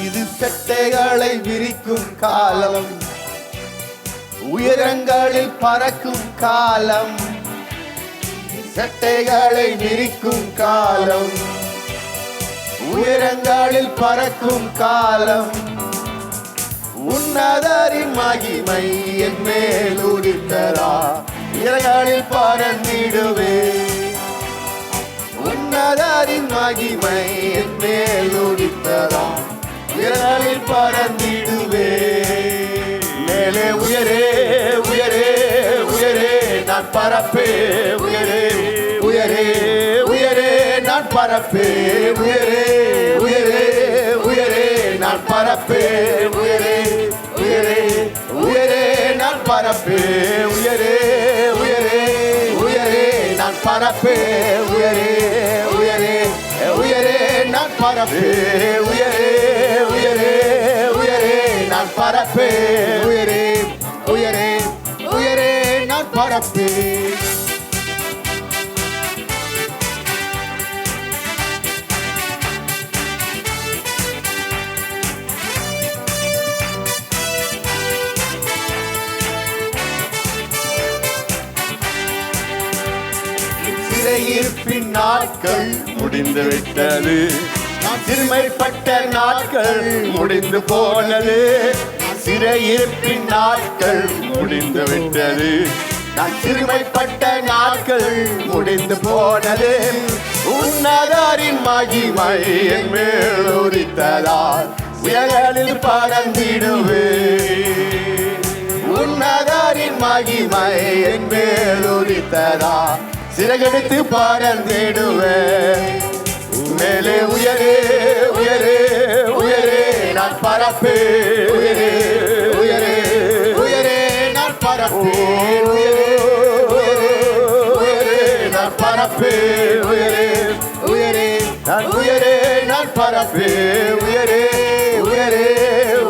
இது செட்டைகளை விரிக்கும் காலம், உயரங்களில் பறக்கும் காலம். செட்டைகளை விரிக்கும் காலம், உயரங்களில் பறக்கும் காலம். உன்னதரின் மகிமை என் மேல் உதித்ததா, உயரங்களில் பறந்திடுவே. உன்னதரின் மகிமை என் மேல் உதித்ததா, உயரங்களில் பறந்திடுவே. மேலே உயரே உயரே உயரே நான் பறப்பே, உயரே உயரே உயரே நான் பறப்பே, உயரே உயரே உயரே நான் பறப்பே, உயரே உயரே உயரே நான் பறப்பே, உயரே உயரே உயரே நான் பறப்பே, உயரே உயரே உயரே நான் பறப்பே, உயரே உயரே உயரே நான் பறப்பே, உயரே உயரே உயரே நான் பறப்பே. சிறையிருப்பின் நாட்கள் முடிந்து விட்டது, நான் சிறுமைப்பட்ட நாட்கள் முடிந்து போனது. சிறையிருப்பின் நாட்கள் முடிந்து விட்டது, நான் சிறுமைப்பட்ட நாட்கள் முடிந்து போனது. உன்னதரின் மகிமை என் மேல் உதித்ததால் உயரங்களில் பறந்திடுவே. உன்னதரின் மகிமை என் மேல் உதித்ததால் சிறகடித்து பறந்திடுவே. மேலே உயரே உயரே உயரே நான் பறப்பே, உயரே உயரே உயரே நான் பறப்பே, உயரே உயரே உயரே நான் பறப்பே, உயரே உயரே நான் உயரே நான் பறப்பே, உயரே உயரே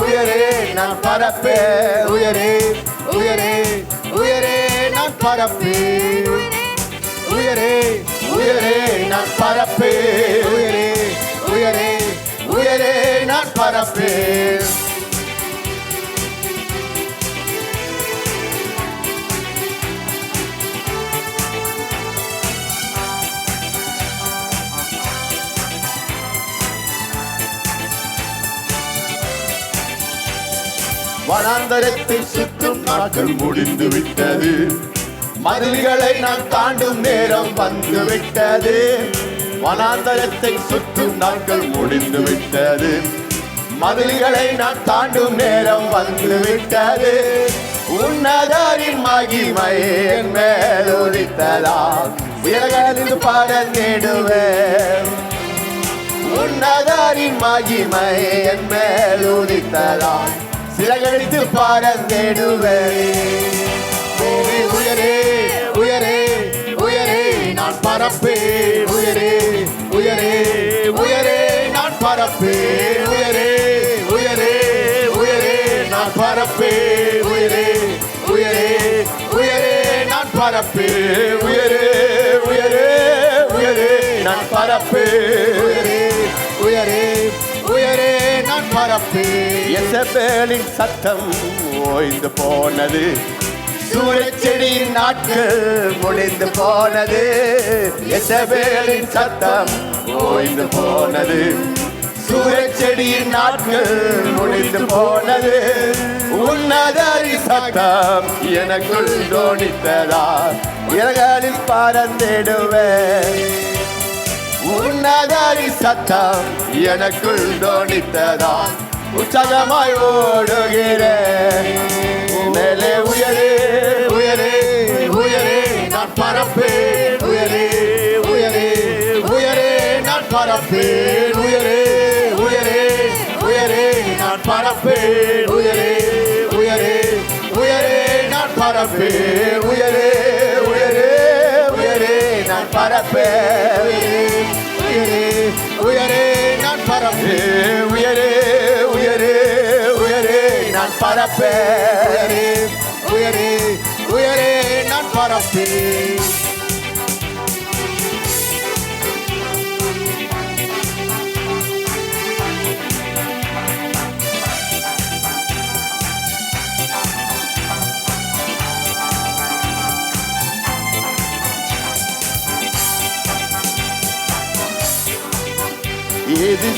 உயரே நான் பறப்பே, உயரே உயரே உயரே நான் பறப்பே, உயரே உயரே நான் பறப்பே, உயரே உயரே உயரே நான் பறப்பே. வனாந்தரத்தை சுற்றும் நாட்கள் முடிந்து விட்டது, மதில்களை நான் தாண்டும் நேரம் வந்து விட்டது. வனாந்தரத்தை சுற்றும் நாட்கள் முடிந்து விட்டது, மதில்களை நான் தாண்டும் நேரம் வந்து விட்டது. உன்னதரின் மகிமை என் மேல் உதித்ததால் உயரங்களில் பறந்திடுவேன். உன்னதரின் மகிமை என் மேல் உதித்ததால் சிறகடித்து பறந்திடுவேன். உயரே உயரே உயரே நான் பறப்பே, உயரே உயரே உயரே நான் பறப்பே, உயரே உயரே உயரே நான் பறப்பே, உயரே உயரே உயரே நான் பறப்பே, உயரே உயரே உயரே நான் பறப்பே, உயரே உயரே உயரே நான் பறப்பே. எசபேலின் சத்தம் ஓய்ந்து போனது, சூரச்செடியின் நாட்கள் முடிந்து போனது. எசபேலின் சத்தம் ஓய்ந்து போனது, சூரச்செடியின் நாட்கள் முடிந்து போனது. உன்னதரின் சத்தம் எனக்குள் தோணித்ததால் உயரங்களில் பறந்திடுவேன். உன்னதரின் சத்தம் எனக்குள் தோணித்ததால் உற்சாகமாய் ஓடுகிறேன். மேலே உயரே உயரே உயரே நான் பறப்பே, உயரே உயரே உயரே நான் பறப்பே, உயரே உயரே உயரே நான் பறப்பே, உயரே உயரே உயரே நான் பறப்பே, உயரே உயரே உயரே நான் பறப்பே, உயரே உயரே நான் பறப்பே, உயரே உயரே உயரே நான் பறப்பே, உயரே உயரே நான் பறப்பே.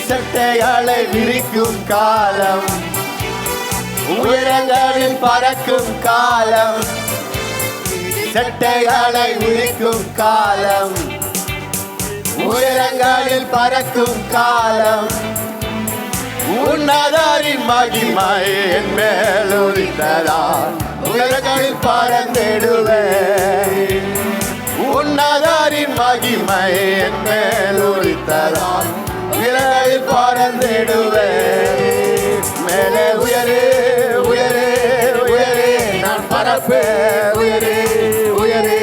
சட்டைகளை விரிக்கும் காலம், உயரங்களில் பறக்கும் காலம், சட்டைகளை விரிக்கும் காலம், உயரங்களில் பறக்கும் காலம். உன்னதரின் மகிமை என் மேல் உதித்ததால் உயரங்களில் பறந்திடுவேன். உன்னதரின் மகிமை என் மேல் உதித்ததால் உயரங்களில் பறந்திடுவேன். மேலே உயரே உயரே உயரே நான் பறப்பேன். உயரே உயரே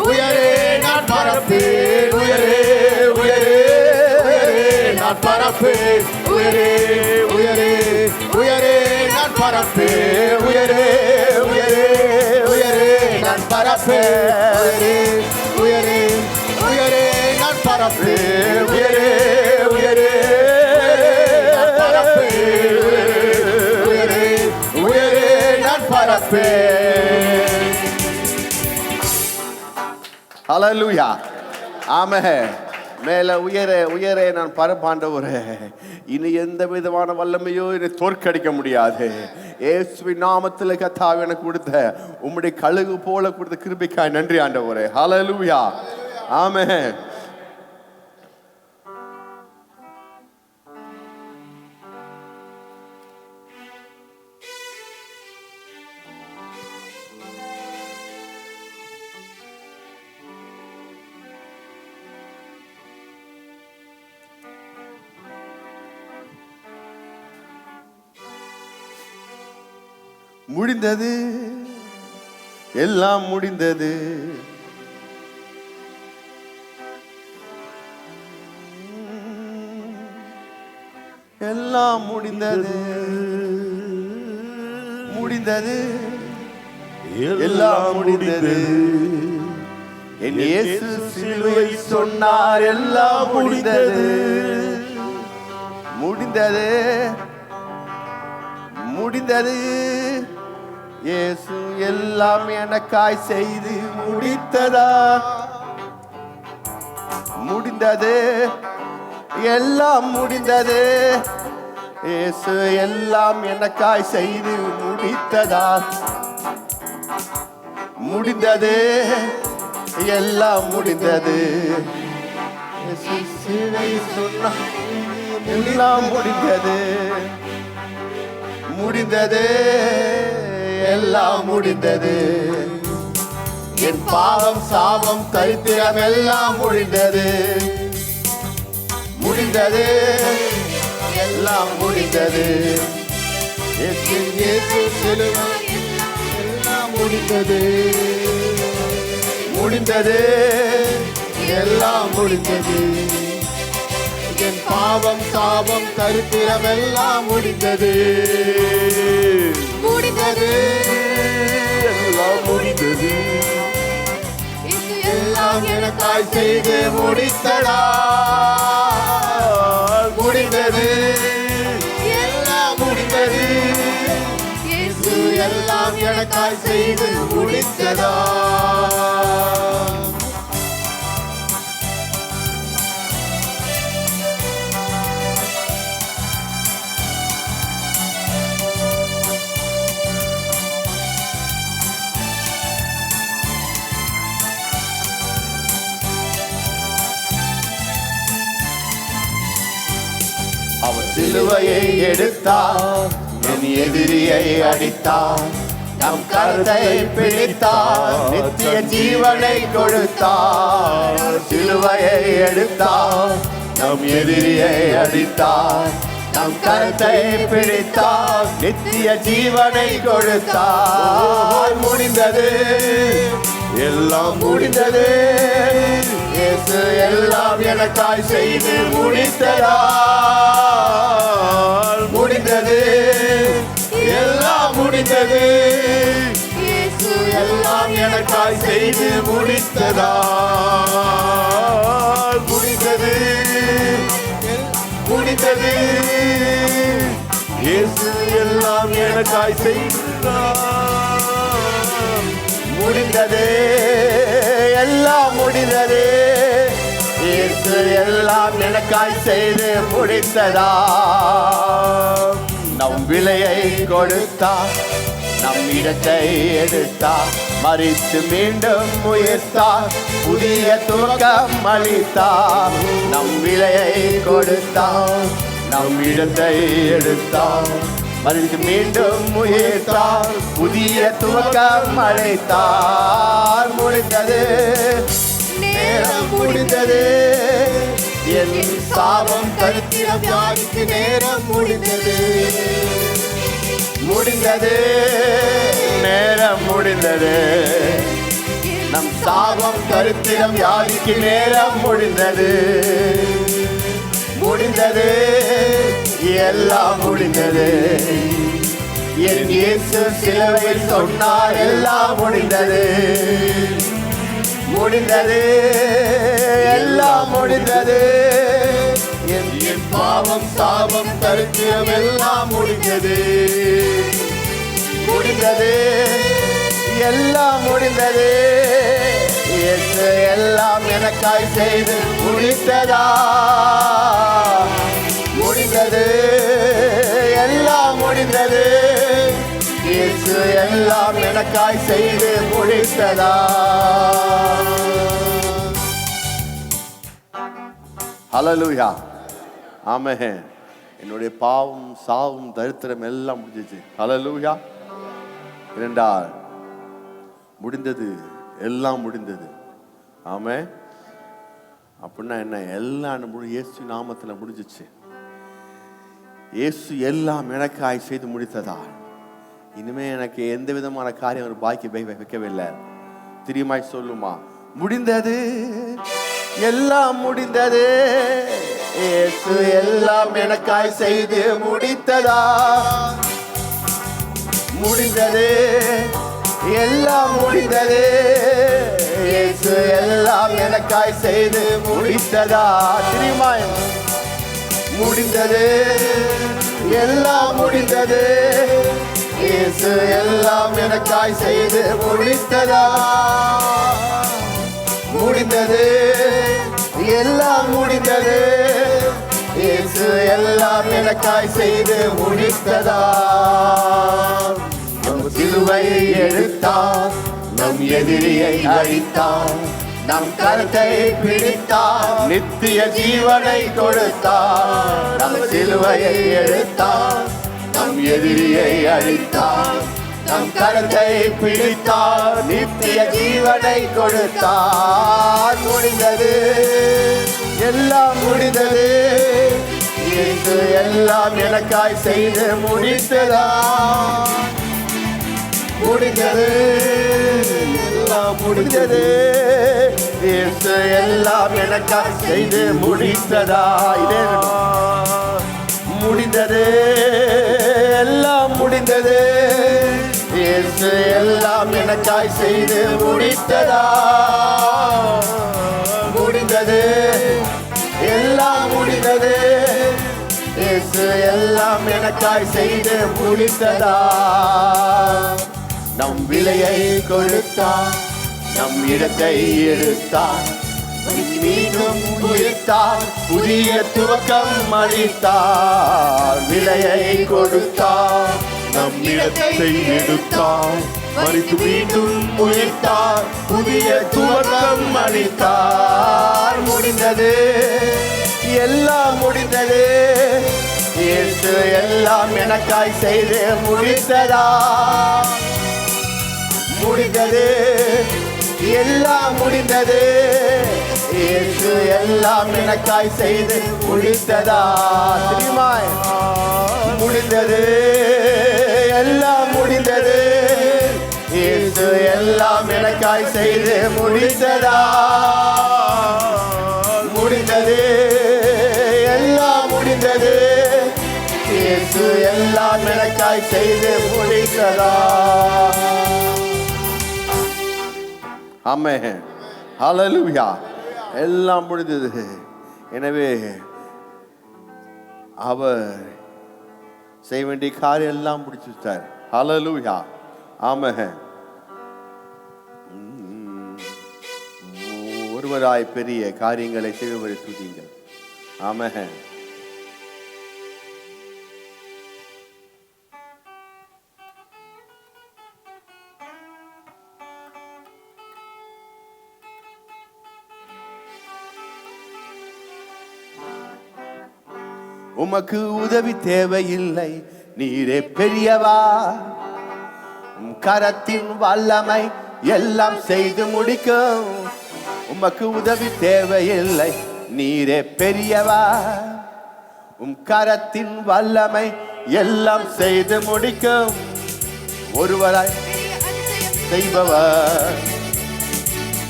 உயரே நான் பறப்பேன். உயரே உயரே உயரே நான் பறப்பேன். உயரே உயரே உயரே நான் பறப்பேன். உயரே உயரே உயரே நான் பறப்பேன். உயரே உயரே நான் பறப்பேன். உயரே உயரே நான் பறப்பேன். உயரே உயரே நான் பறப்பேன். ஹல்லேலூயா, ஆமென். மேல உயரே உயரே நான் பரப்பாண்டவரே, இனி எந்த விதமான வல்லமையோ என்னை தோற்கடிக்க முடியாது. இயேசுவின் நாமத்தில் கர்த்தாவே எனக்கு கொடுத்த உம்முடைய கழுகு போல கொடுத்த கிருபைக்காய் நன்றி ஆண்டவரே. ஹல்லேலூயா, ஆமென். முடிந்தது, எல்லாம் முடிந்தது. எல்லாம் முடிந்தது, முடிந்தது, எல்லாம் முடிந்தது. என் இயேசு சிலுவை சொன்னார், எல்லாம் முடிந்தது. முடிந்தது, முடிந்தது. இயேசு எல்லாம் எனக்காய் செய்து முடித்ததா. முடிந்தது, எல்லாம் முடிந்தது. இயேசு எல்லாம் எனக்காய் செய்து முடித்ததா. முடிந்தது, எல்லாம் முடிந்தது. இயேசு சிலுவை சொன்னார், எல்லாம் முடிந்தது. முடிந்தது, எல்லாம் முடிந்தது. என் பாவம் சாபம் தரித்திரம் எல்லாம் முடிந்தது. முடிந்தது, எல்லாம் முடிந்தது. இயேசு சிலுவை எல்லாம் முடிந்தது. முடிந்தது, எல்லாம் முடிந்தது. என் பாவம் சாபம் தரித்திரம் எல்லாம் முடிந்தது. முடிந்தது, எல்லாம் முடிந்தது. எல்லாம் எனக்காய் செய்து முடித்தடா. முடிந்தது, எல்லாம் முடிந்தது. இயேசு எல்லாம் எனக்காய் செய்து முடித்தடா. அவர் சிலுவையை எடுத்தார், என் எதிரியை அடித்தார். நம் கருத்தை பிடித்தார், நித்திய ஜீவனை கொடுத்தார். சிலுவையை எடுத்தார், நம் எதிரியை அடித்தார். நம் கருத்தை பிடித்தார், நித்திய ஜீவனை கொடுத்தார். முடிந்தது, எல்லாம் முடிந்தது. இயேசு எல்லாம் எனக்காய் செய்து முடித்ததால். முடிந்தது, எல்லாம் முடிந்தது. இயேசு எல்லாம் எனக்காய் செய்து முடித்ததால். முடிந்தது, முடிந்தது. இயேசு எல்லாம் எனக்காய் செய்தார். முடிந்தது, எல்லாம் முடிந்தது. இயேசு எல்லாம் எனக்காய் செய்து முடித்ததா. நம் விலையை கொடுத்தார், நம் இடத்தை எடுத்தார், மரித்து மீண்டும் உயிர்த்தார், புதிய துவக்கம் அளித்தார். நம் விலையை கொடுத்தார், நம் இடத்தை எடுத்தார், மரித்து மீண்டும் உயிர்த்தார், புதிய துவக்கம் அளித்தார். முடிந்தது, நேரம் முடிந்தது, என் சாபம் தரித்திரம் வியாதிக்கு நேரம் முடிந்தது. முடிந்தது, நேரம் முடிந்தது, நம் சாபம் தரித்திரம் வியாதிக்கு நேரம் முடிந்தது. முடிந்தது, எல்லாம் முடிந்தது. என் இயேசு சிலுவையில் சொன்னார், எல்லாம் முடிந்தது. முடிந்தது, எல்லாம் முடிந்தது. என் பாவம் சாபம் தரித்திரம் எல்லாம் முடிந்தது. முடிந்தது, எல்லாம் முடிந்தது. இயேசு எல்லாம் எனக்காய் செய்து முடித்ததா. முடிந்தது, எல்லாம் முடிந்தது. இயேசு எல்லாம் எனக்காய் செய்து முடித்ததா. ஹல்லேலூயா, ஆமென். என்னுடைய பாவம் சாவும் தரித்திரம் எல்லாம் முடிஞ்சிச்சு. ஹல்லேலூயா. இரண்டால் முடிந்தது, எல்லாம் முடிந்தது. ஆமென். அப்படின்னா என்ன? எல்லாம் இயேசு நாமத்தில் முடிஞ்சிச்சு. இயேசு எல்லாம் எனக்காய் செய்து முடித்ததா. இனிமே எனக்கு எந்த விதமான காரியம் ஒரு பாக்கி வைக்கவில்லை. தெரியுமாய் சொல்லுமா? முடிந்தது, எல்லாம் முடிந்தது. இயேசு எல்லாம் எனக்காய் செய்து முடித்ததா. முடிந்தது, எல்லாம் முடிந்தது. இயேசு எல்லாம் எனக்காய் செய்து முடித்ததா. தெரியுமா? முடிந்தது, எல்லாம் முடிந்தது. இயேசு எல்லாம் எனக்காய் செய்து முடித்ததா. முடிந்தது, எல்லாம் முடிந்தது. இயேசு எல்லாம் எனக்காய் செய்து முடித்ததா. நம் சிலுவையை எடுத்தார், நம் எதிரியை அழித்தார், நம் கருத்தை பிடித்தார், நித்திய ஜீவனை கொடுத்தார். நம் சிலுவையை எடுத்தார், நம் எதிரியை அழித்தார், நம் கருத்தை பிடித்தார், நித்திய ஜீவனை கொடுத்தார். முடிந்தது, எல்லாம் முடிந்தது. இயேசு எல்லாம் எனக்காய் செய்து முடித்ததா. முடிந்தது, எல்லாம் முடிந்தது. இயேசு எல்லாம் எனக்காய் செய்து முடித்ததா. இதே முடிந்தது, எல்லாம் முடிந்தது. இயேசு எல்லாம் எனக்காய் செய்து முடித்ததா. முடிந்தது, எல்லாம் முடிந்தது. இயேசு எல்லாம் எனக்காய் செய்து முடித்ததா. நம் விலையை கொடுத்தார், நம் இடத்தை எடுத்தார், மீண்டும் உயிர்த்தார், புதிய துவக்கம் அளித்தார். விலையை கொடுத்தார், நம் இடத்தை எடுத்தார், மரித்து மீண்டும் உயிர்த்தார், புதிய துவக்கம் அளித்தார். முடிந்தது, எல்லாம் முடிந்தது. இயேசு எல்லாம் எனக்காய் செய்து முடித்ததா. முடிந்தது, எல்லாம் முடிந்தது. இயேசு எல்லாம் எனக்காய் செய்து முடித்ததா. தெரியுமா? முடிந்தது, எல்லாம் முடிந்தது. இயேசு எல்லாம் எனக்காய் செய்து முடித்ததா. முடிந்தது, எல்லாம் முடிந்தது. இயேசு எல்லாம் எனக்காய் செய்து முடித்ததா. ஆமென், ஹல்லேலூயா. எல்லாம் முடிந்தது. எனவே அவர் செய்ய வேண்டிய காரியம் எல்லாம் முடிச்சுட்டார். ஹல்லேலூயா, ஆமென். ஒருவராய் பெரிய காரியங்களை செய்வரை துதிங்கள். ஆமென். உமக்கு உதவி தேவையில்லை, நீரே பெரியவா. கரத்தின் வல்லமை எல்லாம் செய்து முடிக்கும். உமக்கு உதவி தேவையில்லை, நீரே பெரியவா. கரத்தின் வல்லமை எல்லாம் செய்து முடிக்கும். ஒருவராய் செய்பவர்,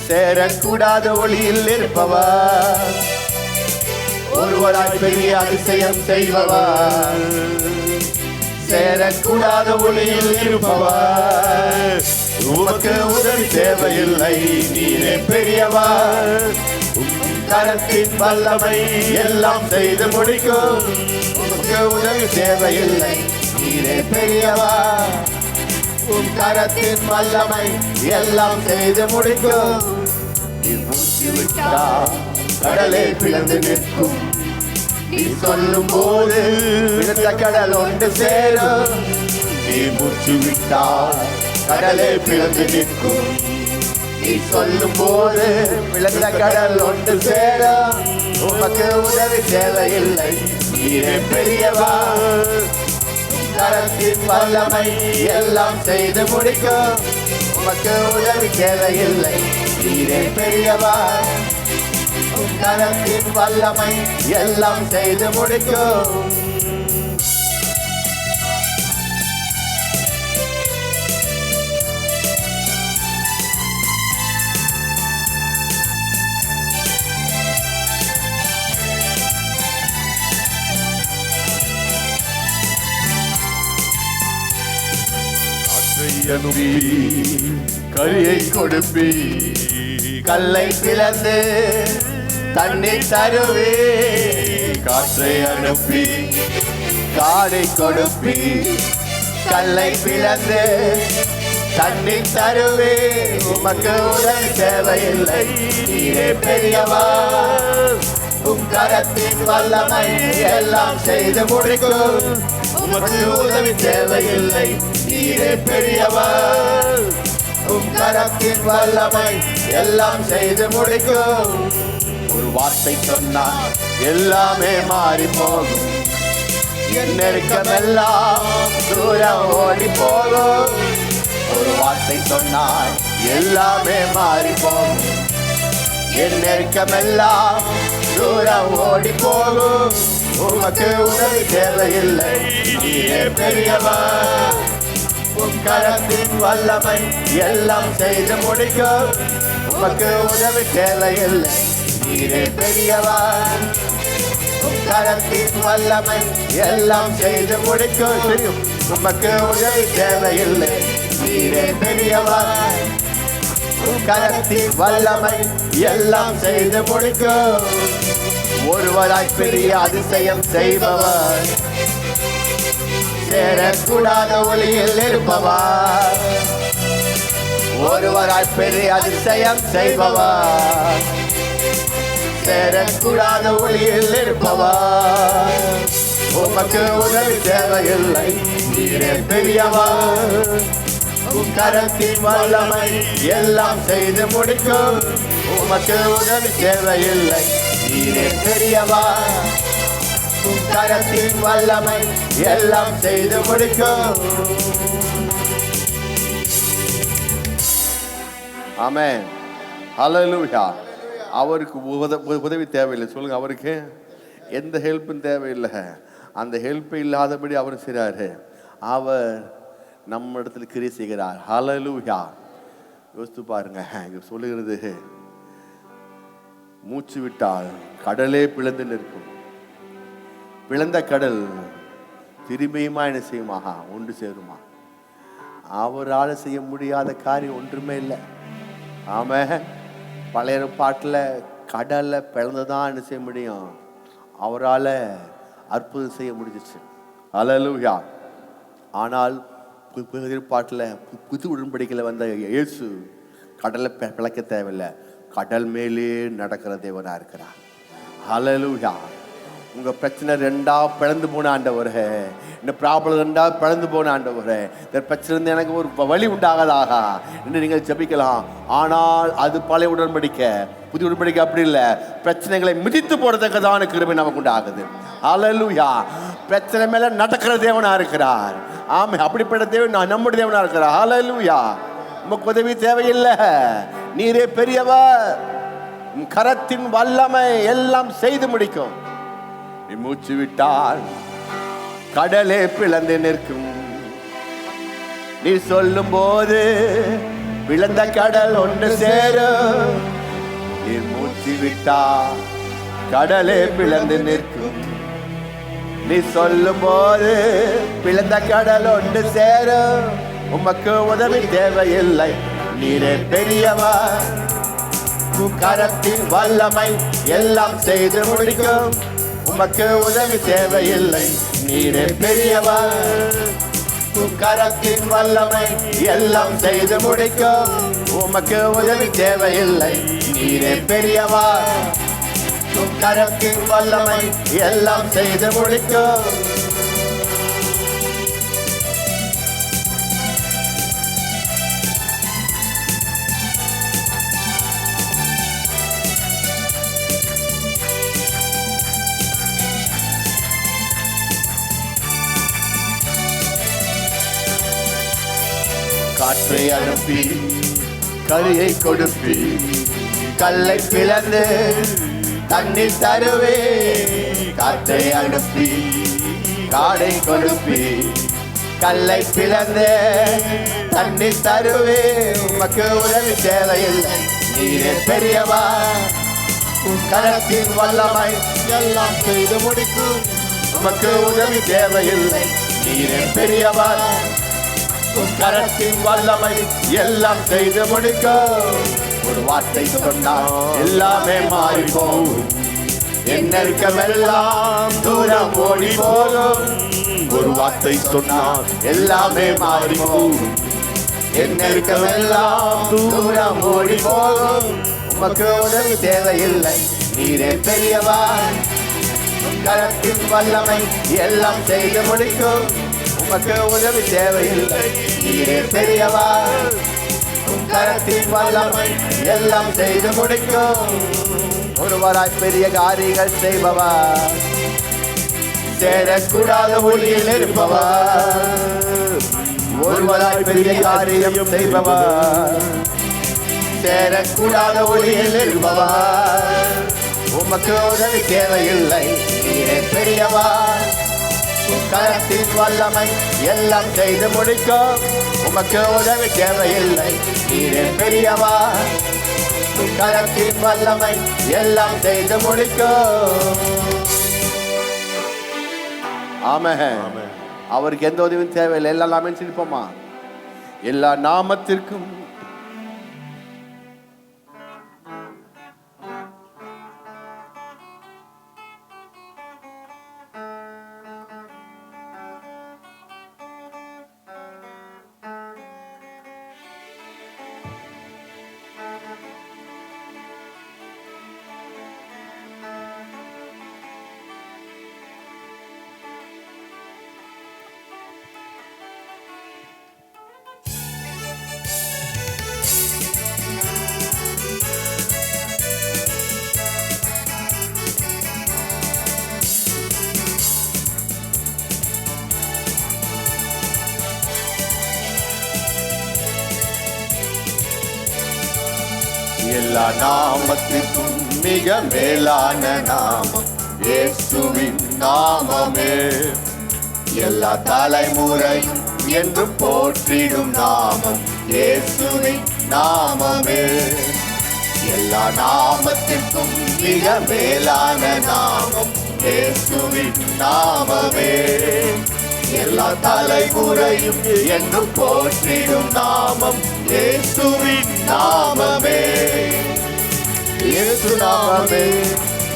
சேரக்கூடாத ஒளியில் இருப்பவர். ஒருவராய் பெரிய அதிசயம் செய்பவர், சேரக்கூடாத ஒளியில் இருப்பவர். உமக்கு உதவி தேவையில்லை, நீரே பெரியவர். கரத்தின் வல்லமை எல்லாம் செய்து முடிக்கும். உமக்கு உதவி தேவையில்லை, நீரே பெரியவர். கரத்தின் வல்லமை எல்லாம் செய்து முடிக்கும். நீ மூச்சு விட்டால் கடலே பிளந்து நிற்கும். நீ சொல்லும் போது பிளந்த கடல் ஒன்று சேரும். நீ மூச்சு விட்டால் கடலே பிளந்து நிற்கும். நீ சொல்லும் போது பிளந்த கடல் ஒன்று சேரும். உமக்கு உதவி தேவையில்லை, நீரே பெரியவர். கரத்தின் வல்லமை எல்லாம் செய்து முடிக்கும். உமக்கு உதவி தேவையில்லை, நீரே பெரியவர். கரத்தின் வல்லமை எல்லாம் செய்து முடிக்கும். கரியை கொடுப்பி, கல்லை பிளந்து தண்ணீர் தருவே. காற்றை அனுப்பி காடை கொடுப்பி, கல்லை பிளந்து தண்ணீர் தருவே. உமக்கு உதவி தேவையில்லை, நீரே பெரியவர். கரத்தின் வல்லமை எல்லாம் செய்து முடிக்கும். உமக்கு உதவி தேவையில்லை, நீரே பெரியவர். கரத்தின் வல்லமை எல்லாம் செய்து முடிக்கும். ஒரு வார்த்தை சொன்னால் எல்லாமே மாறி போகும். என் நெருக்கம் எல்லாம் தூரம் ஓடி போகும். ஒரு வார்த்தை சொன்னால் எல்லாமே மாறி போகும். என் நெருக்கம் எல்லாம் தூரம் ஓடி போகும். உமக்கு உதவி தேவையில்லை, நீரே பெரியவர். கரத்தின் வல்லமை எல்லாம் செய்து முடிக்கும். உமக்கு உதவி தேவையில்லை, நீரே பெரியவர். கரத்தின் வல்லமை எல்லாம் செய்து முடிக்கும். உமக்கு உதவி தேவையில்லை, நீரே பெரியவர். கரத்தின் வல்லமை எல்லாம் செய்து முடிக்கும். ஒருவராய் பெரிய அதிசயம் செய்பவர், சேரக்கூடாத ஒளியில் இருப்பவர். ஒருவராய் பெரிய அதிசயம் செய்பவர், சேரக்கூடாத ஒளியில் இருப்பவர். உமக்கு உதவி தேவையில்லை, நீரே பெரியவர். கரத்தின் வல்லமை எல்லாம் செய்து முடிக்கும். உமக்கு உதவி தேவையில்லை, நீரே பெரியவர். கரத்தின் வல்லமை எல்லாம் செய்து முடிக்கும். ஆமென். ஹல்லேலூயா. அவருக்கு உதவி தேவையில்லை. சொல்லுங்க, அவருக்கு எந்த ஹெல்ப்பும் தேவையில்லை. அந்த ஹெல்ப் இல்லாதபடி அவர் செய்கிறாரு. அவர் நம்ம இடத்துல கிரியை செய்கிறார். ஹல்லேலூயா. யோசித்து பாருங்க, இங்க சொல்லுகிறது, மூச்சு விட்டால் கடலே பிளந்து நிற்கும். பிளந்த கடல் திரும்பியுமா என்ன செய்யுமா? ஒன்று சேருமா? அவரால் செய்ய முடியாத காரியம் ஒன்றுமே இல்லை. ஆமாம், பழைய பாட்டில் கடலை பிளந்துதான் என்ன செய்ய முடியும்? அவரால் அற்புதம் செய்ய முடிஞ்சிச்சு. ஹல்லேலூயா. ஆனால் பாட்டில் புது உடன்படிக்கையில் வந்த இயேசு கடலை பிளக்க தேவையில்லை, கடல் மேலே நடக்கிற தேவனா இருக்கிறார். ஹல்லேலூயா. உங்க பிரச்சனை ரெண்டா பிளந்து போன ஆண்டவரே, இந்த ப்ராப்ளம் ரெண்டா பிளந்து போன ஆண்டவரே, இந்த பிரச்சனை இருந்து எனக்கு ஒரு வழி உண்டாகாதாக என்று நீங்கள் ஜெபிக்கலாம். ஆனால் அது பழைய உடன்படிக்கை. புதிய உடன்படிக்கை அப்படி இல்லை. பிரச்சனைகளை மிதித்து போடுறதுக்குதான கிருபை நமக்கு உண்டாகுது. ஹல்லேலூயா. பிரச்சனை மேல நடக்கிற தேவனா இருக்கிறார். ஆமே, அப்படிப்பட்ட தேவன் நம்முடைய தேவனா இருக்கிறார். ஹல்லேலூயா. நமக்கு உதவி தேவையில்லை. நீரே பெரியவர். கரத்தின் வல்லமை எல்லாம் செய்து முடிக்கும். நீ மூச்சு விட்டால் கடலே பிளந்து நிற்கும். நீ சொல்லும் போது பிளந்த கடல் ஒன்று சேரும். நீ மூச்சு விட்டால் கடலே பிளந்து நிற்கும். நீ சொல்லும் போது பிளந்த கடல் ஒன்று சேரும். உமக்கு உதவி தேவையில்லை. நீரே பெரியவர். கரத்தின் வல்லமை எல்லாம் செய்து முடிக்கும். உமக்கு உதவி தேவையில்லை. நீரே பெரியவர். கரத்தின் வல்லமை எல்லாம் செய்து முடிக்கும். உமக்கு உதவி தேவையில்லை. நீரே பெரியவர். கரத்தின் வல்லமை எல்லாம் செய்து முடிக்கும். காற்றை அனுப்பி கரியை கொடுப்பி, கல்லை பிளந்து தண்ணீர் தருவே. காற்றை அனுப்பி காடை கொடுப்பி, கல்லை பிளந்து தண்ணீர் தருவே. உமக்கு உதவி தேவையில்லை. நீரே பெரியவா. கரத்தின் வல்லமை எல்லாம் செய்து முடிக்கும். உமக்கு உதவி தேவையில்லை. நீரே பெரியவா. கரத்தின் வல்லமை எல்லாம் செய்து முடிக்கும். ஒரு வார்த்தை சொன்னால் எல்லாமே மாறி போகும். என் நெருக்கமெல்லாம் தூரம் ஓடி போகும். ஒரு வார்த்தை சொன்னால் எல்லாமே மாறி போகும். என் நெருக்கமெல்லாம் தூரம் ஓடி போகும். உமக்கு உதவி தேவையில்லை. நீரே பெரியவர். கரத்தின் வல்லமை எல்லாம் செய்து முடிக்கும். உமக்கு உதவி தேவையில்லை. நீரே பெரியவர். கரத்தின் வல்லமை எல்லாம் செய்து முடிக்கும். ஒருவராய் பெரிய காரியங்கள் செய்பவர். சேரக்கூடாத ஒளியில் இருப்பவர். ஒருவராய் பெரிய காரியம் செய்பவர். சேரக்கூடாத ஒளியில் இருப்பவர். உமக்கு உதவி தேவையில்லை. நீரே பெரியவர். கரத்தின் வல்லமை எல்லாம் செய்து முடிக்கும். உமக்கு உதவி தேவையில்லை. நீரே பெரியவர். கரத்தின் வல்லமை எல்லாம் செய்து முடிக்கும். ஆமென். அவருக்கு எந்த உதவியும் தேவையில்லை. எல்லாமே சிரிப்போமா? எல்லா நாமத்திற்கும் எல்லா நாமத்திற்கும் மிக மேலான நாமம் இயேசுவின் நாமமே. எல்லா தலைமுறையும் என்று போற்றிடும் நாமம் இயேசுவின் நாமமே. எல்லா நாமத்திற்கும் மிக மேலான நாமம் இயேசுவின் நாமமே. எல்லா தலைமுறையும் என்று போற்றிடும் நாமம் இயேசுவின் நாமமே. இயேசு நாமமே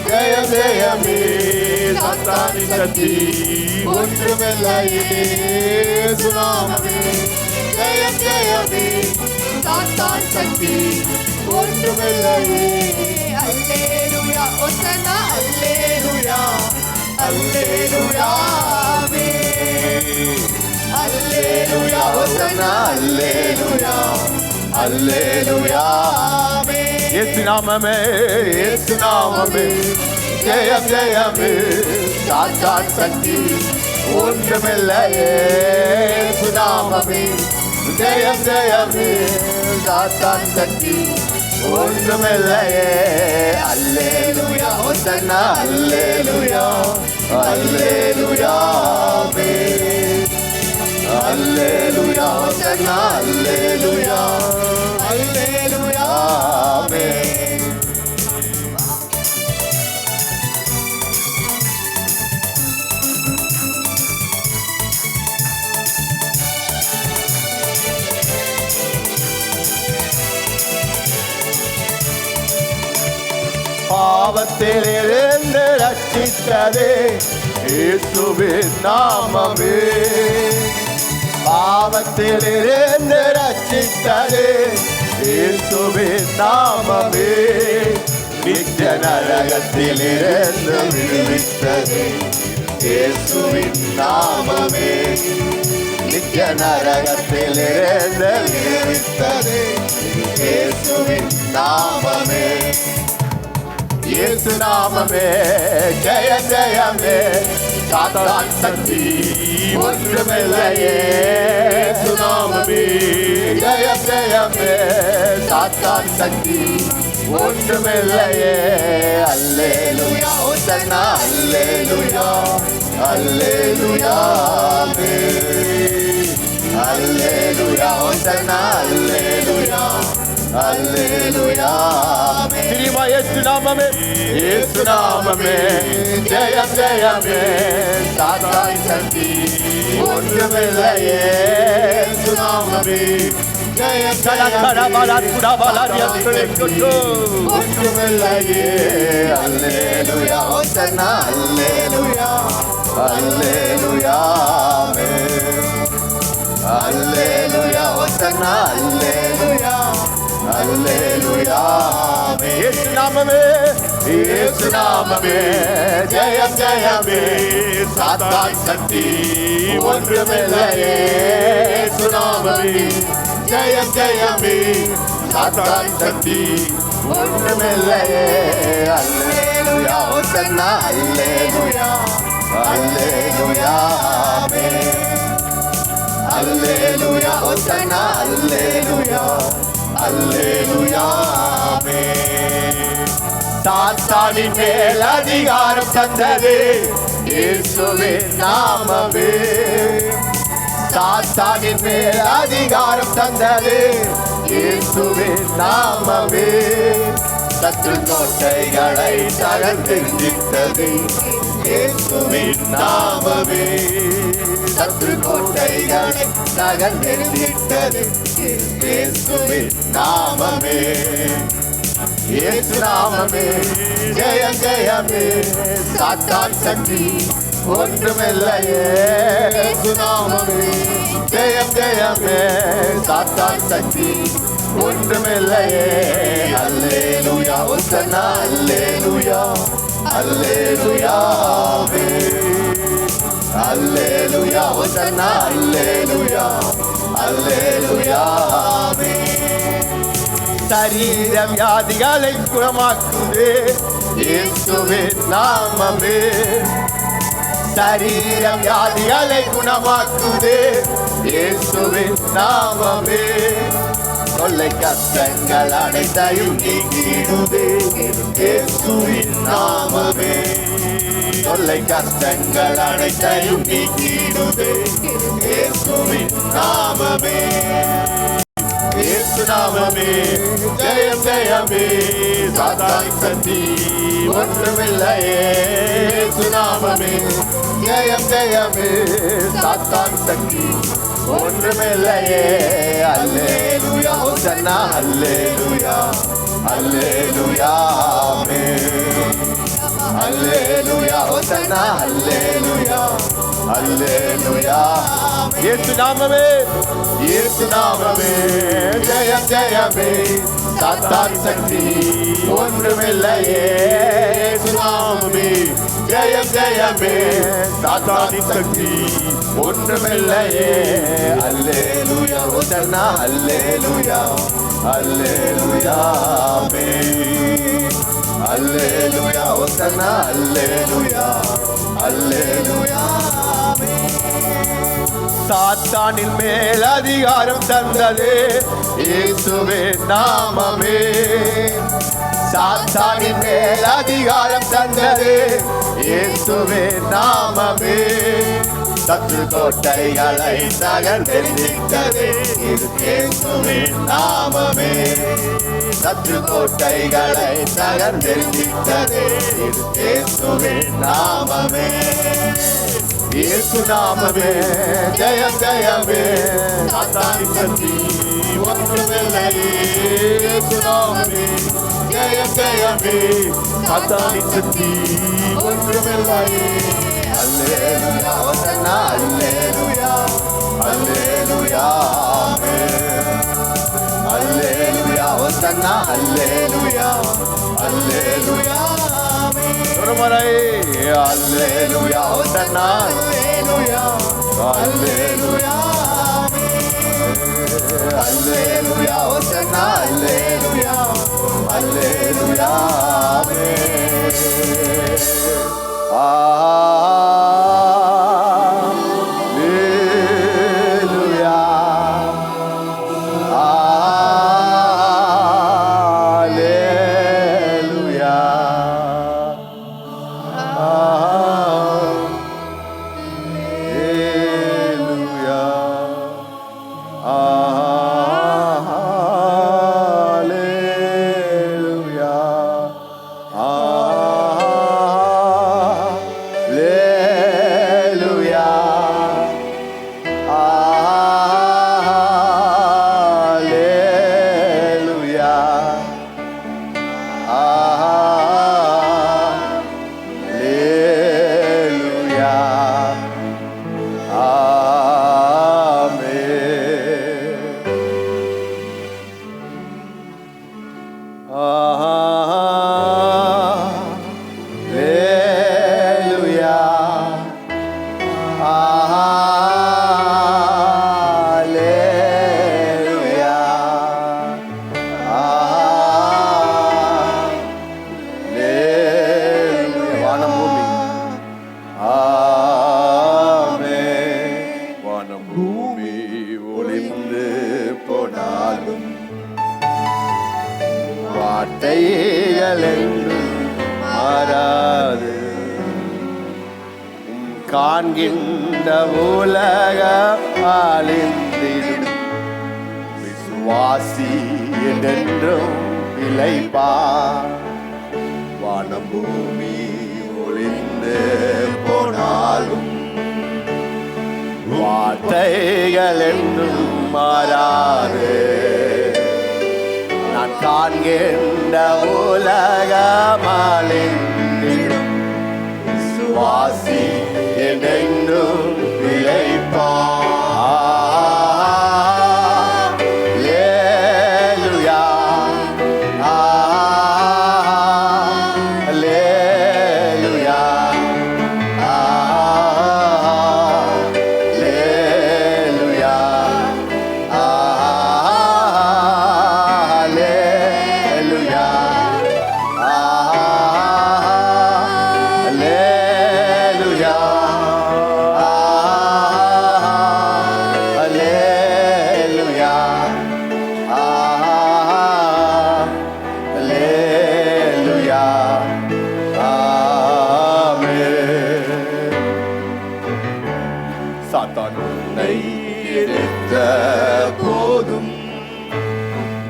ஜெயம் ஜெயமே. சாத்தானின் சக்தி ஒன்றுமில்லையே. இயேசு நாமமே ஜெயம் ஜெயமே. சாத்தான் சக்தி ஒன்றுமில்லையே. அல்லேலூயா ஒசன்னா அல்லேலூயா அல்லேலூயா ஆமென். அல்லேலூயா ஒசன்னா அல்லேலூயா அல்லேலூயா ஆமென். இயேசு நாமமே இயேசு நாமமே ஜெயம் ஜெயமே சாத்தான் சக்தி ஒன்றுமில்லையே. இயேசு நாமமே ஜெயம் ஜெயமே சாத்தான் சக்தி ஒன்றுமில்லையே. அல்லேலூயா ஹோசன்னா அல்லேலூயா அல்லேலூயா ஆமென். அல்லேலூயா ஹோசன்னா அல்லேலூயா அல்லேலூயா ஆமென். பாவத்தில் இருந்து ரட்சித்ததே இயேசுவின் நாமமே. பாவத்தில் இருந்து ரட்சித்ததே இயேசுவின் நாமமே. நித்திய நரகத்தில் இருந்து விடுவித்ததே இயேசுவின் நாமமே. நித்திய நரகத்தில் இருந்து விடுவித்ததே இயேசுவின் நாமமே. இயேசு நாமமே ஜெய ஜெயமே சாத்தான் சக்தி ஒன்றுமில்லையே. இயேசு நாமமே ஜெய ஜெயமே சாத்தான் சக்தி ஒன்றுமில்லையே. அல்லேலூயா ஹோசன்னா அல்லேலூயா அல்லேலூயா ஆமென். அல்லேலூயா ஹோசன்னா அல்லேலூயா அல்லேலூயா ஆமென். திரும்ப இயேசு நாமமே இயேசு நாமமே ஜெயம் ஜெயமே சாத்தான் சக்தி ஒன்றுமில்லையே. இயேசு நாமமே ஜெயம் ஒன்றுமில்லையே. அல்லேலூயா ஹோசன்னா அல்லேலூயா அல்லேலூயா ஆமென். அல்லேலூயா ஹோசன்னா அல்லேலூயா அல்லேலூயா ஆமென். இயேசு நாமமே இயேசு நாமமே ஜெயம் ஜெயமே சாத்தான் சக்தி ஒன்றுமில்லையே. இயேசு நாமமே ஜெயம் ஜெயமே சாத்தான் சக்தி ஒன்றுமில்லையே. அல்லேலூயா ஹோசன்னா அல்லேலூயா அல்லேலூயா ஆமென். அல்லேலூயா ஹோசன்னா அல்லேலூயா அல்லேலூயா ஆமென். சாத்தானின் மேல் அதிகாரம் தந்தது இயேசுவின் நாமமே. சாத்தானின் மேல் அதிகாரம் தந்தது இயேசுவின் நாமமே. சத்துரு கோட்டைகளை தகர்த்தெறிந்தது இயேசுவின் நாமமே. சத்துரு கோட்டைகளை தகர்த்தெறிந்தது இயேசுவின் நாமமே. இயேசு நாமமே ஜெயம் ஜெயமே சாத்தான் சக்தி ஒன்றுமில்லையே. இயேசு நாமமே ஜெயம் ஜெயமே சாத்தான் சக்தி ஒன்றுமில்லையே. அல்லேலூயா ஹோசன்னா அல்லேலூயா அல்லேலூயா ஆமென். அல்லேலூயா ஹோசன்னா அல்லேலூயா அல்லேலூயா ஆமென். சரீர வியாதிகளை குணமாக்குதே இயேசுவின் நாமமே. சரீர வியாதிகளை குணமாக்குதே இயேசுவின் நாமமே. தொல்லை கஷ்டங்கள் அனைத்தையும் நீக்கிடுதே இயேசுவின் நாமமே. தொல்லை கஷ்டங்கள் அனைத்தையும் நீக்கிடுதே இயேசுவின் நாமமே. இயேசு நாமமே ஜெயம் ஜெயமே சாத்தான் சக்தி ஒன்றுமில்லையே. இயேசு நாமமே ஜெயம் ஜெயமே சாத்தான் சக்தி ஒன்றுமில்லையே. அல்லேலூயா ஹோசன்னா அல்லேலூயா அல்லேலூயா ஆமென். அல்லேலூயா ஹோசன்னா அல்லேலூயா அல்லேலூயா. இயேசு நாமமே, இயேசு நாமமே, ஜெயம் ஜெயமே, சாத்தான் சக்தி ஒன்றுமில்லையே. இயேசு நாமமே, ஜெயம் ஜெயமே, சாத்தான் சக்தி ஒன்றுமில்லையே. அல்லேலூயா ஹோசன்னா, அல்லேலூயா, அல்லேலூயா, ஆமென். அல்லேலூயா ஹோசன்னா, அல்லேலூயா, அல்லேலூயா. சாத்தானின் மேல் அதிகாரம் தந்தது இயேசுவே நாமமே. சாத்தானின் மேல் அதிகாரம் தந்தது இயேசுவே நாமமே. சத்துரு கோட்டைகளை தகர்த்தெறிந்தது இது இயேசுவே நாமமே. சத்துரு கோட்டைகளை தகர்த்தெறிந்தது இது இயேசுவே நாமமே. இயேசு நாமமே, ஜெயம் ஜெயமே, சாத்தானின் சக்தி ஒன்றுமில்லையே. இயேசு நாமமே, ஜெயம் ஜெயமே, சாத்தானின் சக்தி ஒன்றுமில்லையே. அல்லேலூயா ஹோசன்னா, அல்லேலூயா, அல்லேலூயா, ஆமென். அல்லேலூயா ஹோசன்னா, அல்லேலூயா, அல்லேலூயா, ஆமென். ஒருமுறை அல்லேலூயா ஹோசன்னா, அல்லேலூயா, அல்லேலூயா, அல்லேலூயா ஹோசன்னா, அல்லேலூயா, அல்லேலூயா, ஆமென். அல்லேலூயா, அல்லேலூயா, அல்லேலூயா, அல்லேலூயா, அல்லேலூயா, அல்லேலூயா, அல்லேலூயா, வானம் பூமி, ஆமென். வானம் பூமி ஒளிந்து போனாலும் வார்த்தைகள் என்றும் மாறாது. காண்கின்ற உலகம் அழிந்திடும், விசுவாசி என்றென்றும் இளைப்பார். வானம் பூமி ஒளிந்து போனாலும் வார்த்தைகள் என்றும் மாறாது. நான் காண்கின்ற உலகம் அழிந்திடும், விசுவாசி என்றென்றும் இளைப்பார். அல்லேலூயா, அல்லேலூயா, அல்லேலூயா, அல்லேலூயா, அல்லேலூயா, அல்லேலூயா, அல்லேலூயா, ஆமென். சாத்தான் உன்னை எதிர்த்த போதும்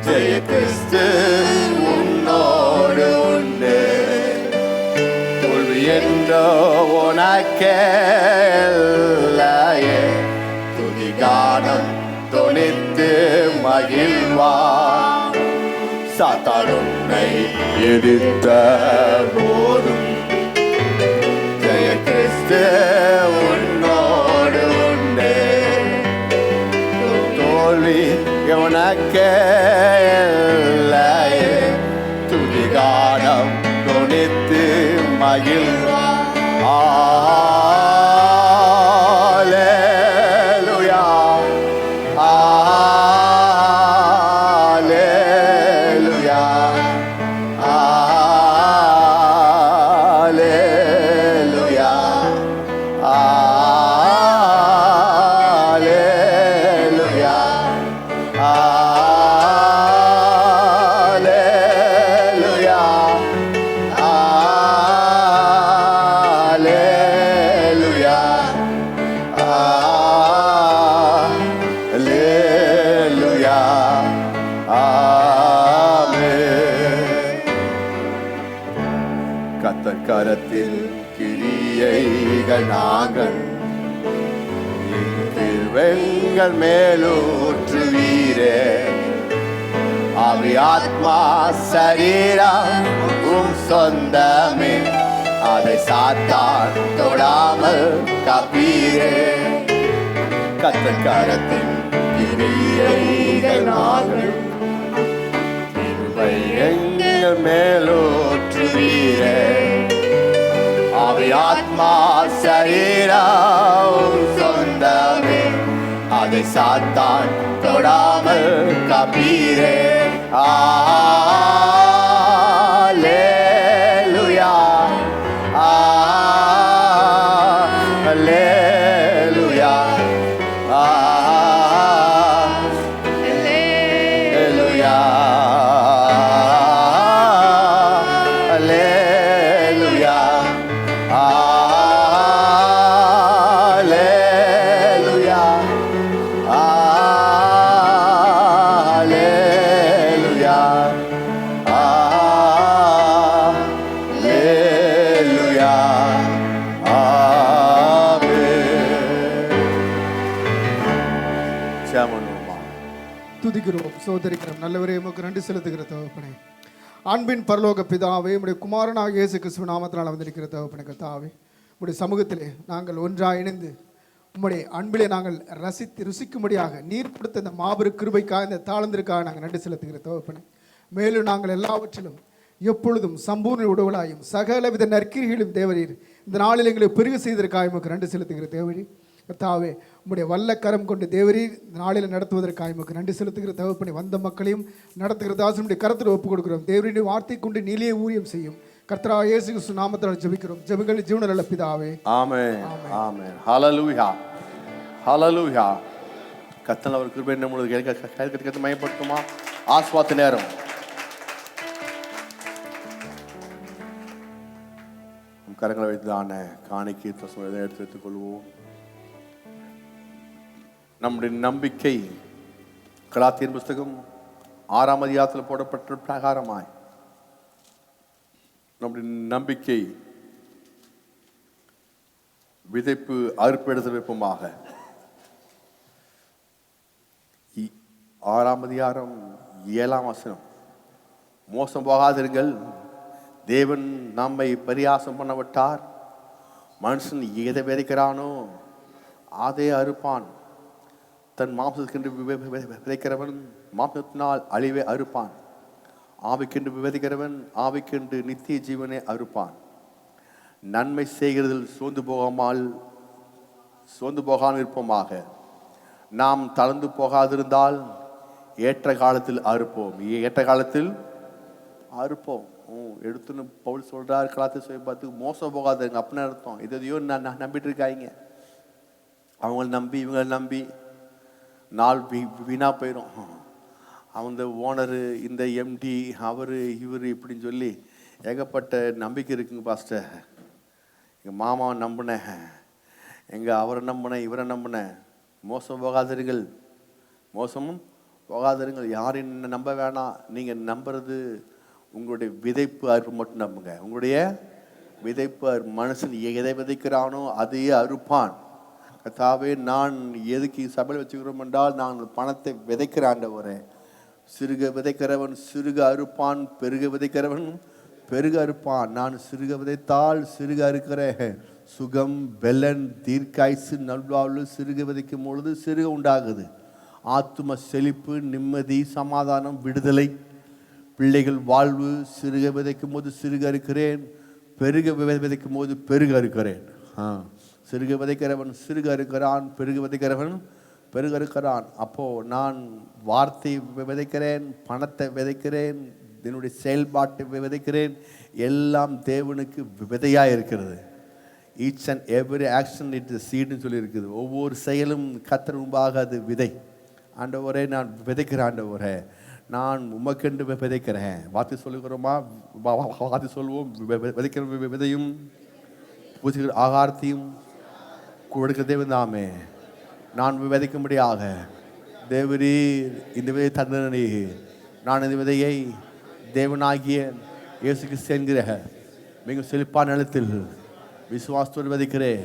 ஜெய கிறிஸ்து உன்னோடு உண்டு. தோல்வி என்றோ உனக்கே இல்லையே. துதி கானம் தொனித்து மகிழ்வார். சாத்தான் உன்னை எதிர்த்த போதும் ஜெய கிறிஸ்து உன்னோடு தோல்வி உனக்கே இல்லையே. துதிகானம் தொனித்து மகிழ்வா. Alleluia, Alleluia, Alleluia, Alleluia, Alleluia, Alleluia, Alleluia, ஆமென். கர்த்தர் கரத்தில் கிரியைகள் நாங்கள் வெங்கள் மேலூற்றுவீரே. அவை ஆத்மா சரீரம் உம் சொந்தமே, அதை சாத்தான் தொடாமல் காப்பீரே. கர்த்தர் கரத்தில் கிரியைகள் நாங்கள் எங்கள் மேலூற்றுவீரே. அவை ஆத்மா சரீரம் சொந்தமே, அதை சாத்தான் தொடாமல் காப்பீரே. அல்லேலூயா, அல்லேலூயா, அல்லேலூயா, அல்லேலூயா, அல்லேலூயா, அல்லேலூயா, அல்லேலூயா, ஆமென். ஜெபம். துதிக்கிறோம், சோதரிக்கிறோம். நல்லவரே, உமக்கு நன்றி செலுத்துகிற தகப்பனே. அன்பின் பரலோக பிதாவே, உம்முடைய குமாரனாக இயேசு கிறிஸ்துவின் நாமத்தினால் வந்திருக்கிற தகப்பனே கர்த்தாவே, உம்முடைய சமூகத்திலே நாங்கள் ஒன்றாக இணைந்து உம்முடைய அன்பிலே நாங்கள் ருசிக்கும்படியாக நீர் கொடுத்த இந்த மாபெரும் கிருபைக்காக, இந்த தாளந்திற்காக நாங்கள் நன்றி செலுத்துகிற தகப்பனே. மேலும் நாங்கள் எல்லாவற்றிலும் எப்பொழுதும் சம்பூர்ண உடவுளாயும் சகலவித நற்கிரிகளும் தேவரீர் இந்த நாளில் எங்களை பெருக செய்ததற்காக உமக்கு நன்றி செலுத்துகிற தேவரீர் கர்த்தாவே. உம்முடைய வல்ல கரம் கொண்டு தேவரீர் இந்த நாளில் நடத்துவதற்காக உமக்கு நன்றி செலுத்துகிற தகப்பனே. வந்த மக்களையும் நடத்துகிற தாசனுடைய கரத்தில் ஒப்புக் கொடுக்கிறோம். தேவருடைய வார்த்தை கொண்டு நீலியே ஊழியம் செய்யும் கர்த்தராகிய இயேசு கிறிஸ்து நாமத்தால் ஜெபிக்கிறோம். ஜெபங்கள் ஜீவனுள்ள பிதாவே, ஆமென், ஆமென். ஹல்லேலூயா, ஹல்லேலூயா. கர்த்தர் அவர் கிருபை நம்மளுக்கு கேட்க மயப்படுத்துமா? ஆஸ்வாத்த நேரம். கரங்களை வைத்துதான காணிக்கை எடுத்து வைத்துக் கொள்வோம். நம்முடைய நம்பிக்கை கலாத்தியர் புஸ்தகம் 6ஆம் அதிகாரத்தில் போடப்பட்ட பிரகாரமாய் நம்முடைய நம்பிக்கை விதைப்பு அறுப்பெடுத்து வைப்போமாக. 6ஆம் அதிகாரம் 7ஆம் வசனம், மோசம் போகாதிருங்கள், தேவன் நம்மை பரியாசம் பண்ண விட்டார். மனுஷன் எதை விதைக்கிறானோ அதே அறுப்பான். தன் மாம்சத்துக்கென்று விதைக்கிறவன் மாம்சத்தினால் அழிவை அறுப்பான். ஆவிக்கென்று விதைக்கிறவன் ஆவிக்கென்று நித்திய ஜீவனை அறுப்பான். நன்மை செய்கிறதில் சோர்ந்து போகாமல் இருப்போமாக. நாம் தளர்ந்து போகாதிருந்தால் ஏற்ற காலத்தில் அறுப்போம். ஏற்ற காலத்தில் அறுப்போம். எடுத்துன்னு பவுல் சொல்றார் கலாத்திய பார்த்து, மோசம் போகாதுங்க அப்படின்னு அர்த்தம். இதையோ நான் நம்பிட்டு இருக்காங்க. அவங்கள நம்பி இவங்களை நம்பி நாள் வீணா போயிடும். அந்த ஓனரு, இந்த எம்டி, அவர் இவர் இப்படின்னு சொல்லி ஏகப்பட்ட நம்பிக்கை இருக்குங்க பாஸ்டர். எங்கள் மாமாவை நம்பினேன், எங்கள் அவரை நம்பினேன், இவரை நம்பினேன். மோசம் போகாதிருங்கள், மோசமும் போகாதிருங்கள். யாரையும் நம்ப வேணாம். நீங்கள் நம்புறது உங்களுடைய விதைப்பு அறுப்பு மட்டும் நம்புங்க. உங்களுடைய விதைப்பு மனுஷன் எதை விதைக்கிறானோ அதையே அறுப்பான். கர்த்தாவே, நான் எதுக்கு சபையில் வச்சுக்கிறோம் என்றால், நான் பணத்தை விதைக்கிற ஆண்டவரே. சிறுக விதைக்கிறவன் சிறுக அறுப்பான், பெருக விதைக்கிறவன் பெருக அறுப்பான். நான் சிறுக விதைத்தால் சிறுக அறுக்கிறேன். சுகம், பெலன், தீர்க்காய்சு, நல்வாழ்வு சிறுக விதைக்கும் பொழுது சிறுக உண்டாகுது. ஆத்தும செழிப்பு, நிம்மதி, சமாதானம், விடுதலை, பிள்ளைகள் வாழ்வு. சிறுக விதைக்கும் போது சிறுக இருக்கிறேன், பெருக விதைக்கும் போது பெருக இருக்கிறேன். சிறுக விதைக்கிறவன் சிறுக இருக்கிறான், பெருக விதைக்கிறவன் பெருக இருக்கிறான். அப்போது நான் வார்த்தை விதைக்கிறேன், பணத்தை விதைக்கிறேன், என்னுடைய செயல்பாட்டை விதைக்கிறேன். எல்லாம் தேவனுக்கு விதையாக இருக்கிறது. Each and every action it is சீடுன்னு சொல்லியிருக்குது. ஒவ்வொரு செயலும் கர்த்தர் முன்பாக அது விதை. ஆண்டவரே நான் விதைக்கிறேன், ஆண்டவரே நான் உமக்கென்று விதைக்கிறேன். வார்த்தை சொல்லுகிறோமா? வார்த்தை சொல்லுவோம். விதைக்கிற விதையும் பூசிக்கிற ஆகாரத்தையும் கொடுக்க தேவன் தாமே. நான் விதைக்கும்படியாக தேவரீர் இந்த விதை தந்தனே. நான் இந்த விதையை தேவனாகிய இயேசு கிறிஸ்து என்கிற மிகவும் செழிப்பான நிலத்தில் விசுவாசத்தோடு விதைக்கிறேன்.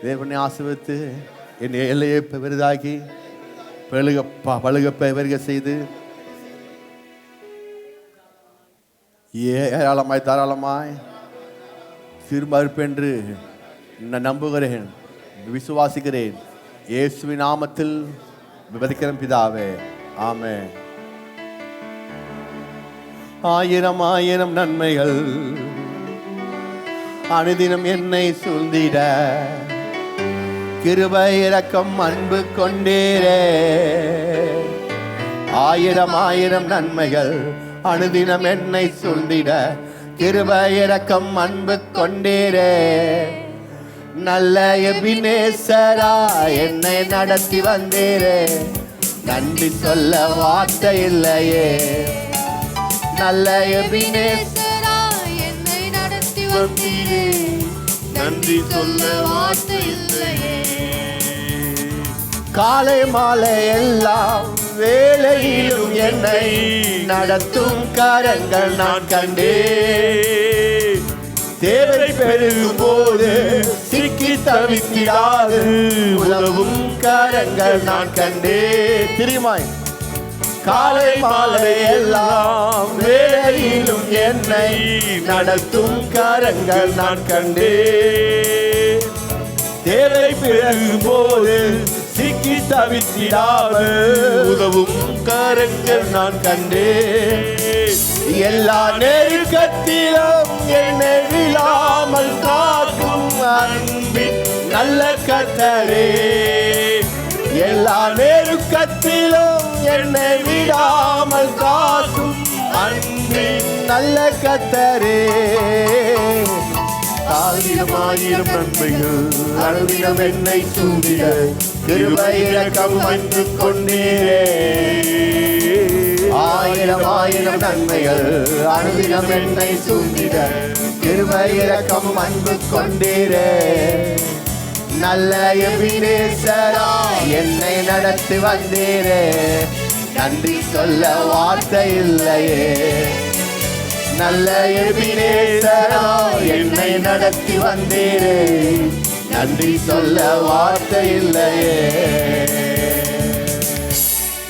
தேவனை ஆசீர்வதித்து என் எல்லையை பெரிதாக்கி பழுக செய்து ஏராளமாய் தாராளமாய் திரும்ப இருப்பென்று நான் நம்புகிறேன், விசுவாசிக்கிறேன். இயேசுவின் நாமத்தில் விதைக்கிறேன் பிதாவே, ஆமென். ஆயிரம் ஆயிரம் நன்மைகள் அனுதினம் என்னை சூழ்ந்திட, கிருபை இரக்கம் அன்பு கொண்டீரே. ஆயிரம் ஆயிரம் நன்மைகள் அனுதினம் என்னை சூழ்ந்திட, கிருபை இரக்கம் அன்பு கொண்டீரே. நல்ல எபினேசரா என்னை நடத்தி வந்தீரே, நன்றி சொல்ல வார்த்தை இல்லையே. நல்ல எபினேசரா என்னை நடத்தி வந்தீரே, நன்றி சொல்ல வார்த்தை இல்லையே. காலை மாலை எல்லாம் வேலையிலும் என்னை நடத்தும் கரங்கள் நான் கண்டே. தேவை பெருகும் போது சிக்கி தவித்திடாது உதவும் கரங்கள் நான் கண்டே. தெரியுமாய்? காலை மாலை எல்லாம் வேலையிலும் என்னை நடத்தும் கரங்கள் நான் கண்டே. தேவை பெருகும் போது சிக்கி தவித்திடாமல் உதவும் கரங்கள் நான் கண்டே. எல்லா நெருக்கத்திலும் என்னை விழாமல் காக்கும் அன்பின் நல்ல கர்த்தரே. எல்லா நெருக்கத்திலும் என்னை விடாமல் காக்கும் அன்பின் நல்ல கர்த்தரே. ஆயிரம் ஆயிரம் நன்மைகள் அனுதினம் என்னை சூழ்ந்திட, கிருபை இரக்கம் அன்பு கொண்டீரே. ஆயிரம் ஆயிரம் நன்மைகள் அனுதினம் என்னை சூழ்ந்திட, கிருபை இரக்கம் அன்பு கொண்டீரே. நல்ல எபினேசரா என்னை நடத்தி வந்தீரே, நன்றி சொல்ல வார்த்தை இல்லையே. நல்ல எபினேசரா என்னை நடத்தி வந்தீரே, நன்றி சொல்ல வார்த்தை இல்லையே.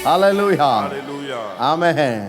ஹல்லேலூயா, ஆமென்.